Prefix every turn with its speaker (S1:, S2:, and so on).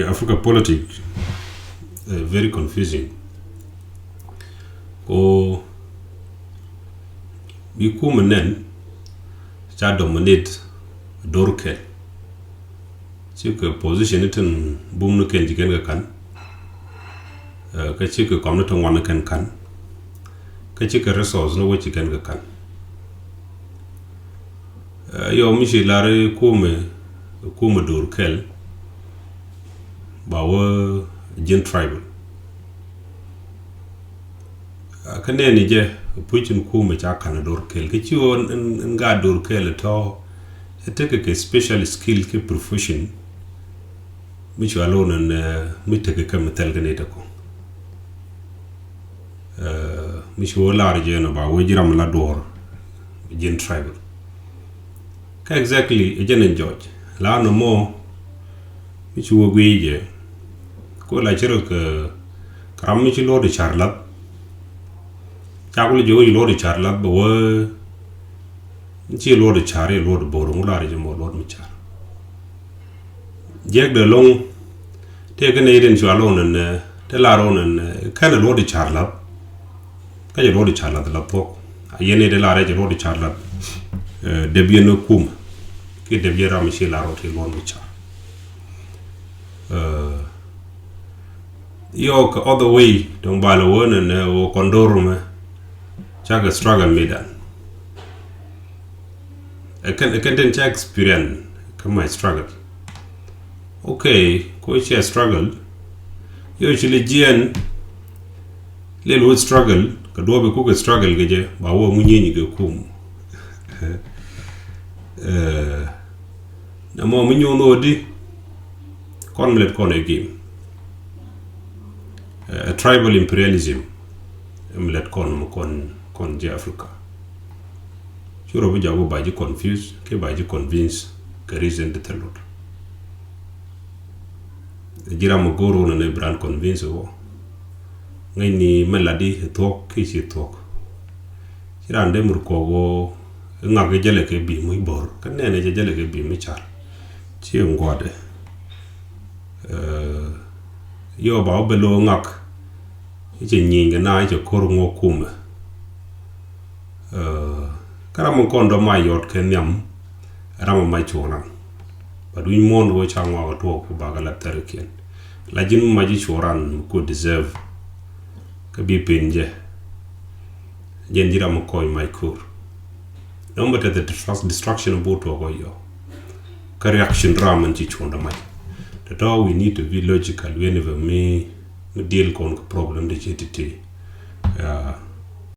S1: Africa politics very confusing. Ko bi kumenen cha dominate dorke. Chike position iten bum no ken jigen kan. Ka chike komno to wan kan. Ka chike resource no which jigen kan. Yo mishi lare kume dorkel bawo gen tribal. Kane ni je puchin kume cha kana dorkel ke chiwo nga dorkel to take a special skill ke profession michi alone and mi take ka metal ganeta ko michi wala je no ba wojiram la dor gen tribal ka exactly ejenen George la no mo michi wo gweje ko la chero ka karam michi lo de charlat chakul jo lo de charlat bo chi lo de chare lo de borong la je mo lo mi char jeg de long te ga ne den jo alone ne te la ron ne kana lo de charlat ka je lo de charlat la pok ayene de la re je lo de charlat de bien no kum ki de bien ram chi la ro te lo mi char yo ka other way don't buy the one and o kondorume chaga struggle medan I can check experience come my struggle okay ko che struggle yo chile jian le lo struggle ka do be ko struggle geje ba wo munyenyi ge kum na mo munyo no di kon let kon game tribal imperialism let kon je Africa churo bu jago baji confuse ke baji convince ke reason de telot jira mo goro na ne brand convince wo ngai ni melody talk ki si talk jira ande mur ko go ngage jele ke bi muy bor kan ne jele ke bi mi char ci ngode yo ba belo ngak ci nyinga na ci kor ngo kuma karam kondo ma yot ken yam ram ma chona badu mon wo changwa to ko bagala terken la jin ma ji choran ko deserve ka bi penje jen jira mo koy my kur no matter the destruction of boto go yo ka reaction ram ci chonda mai that all we need to be logical whenever me deal con problem de GTT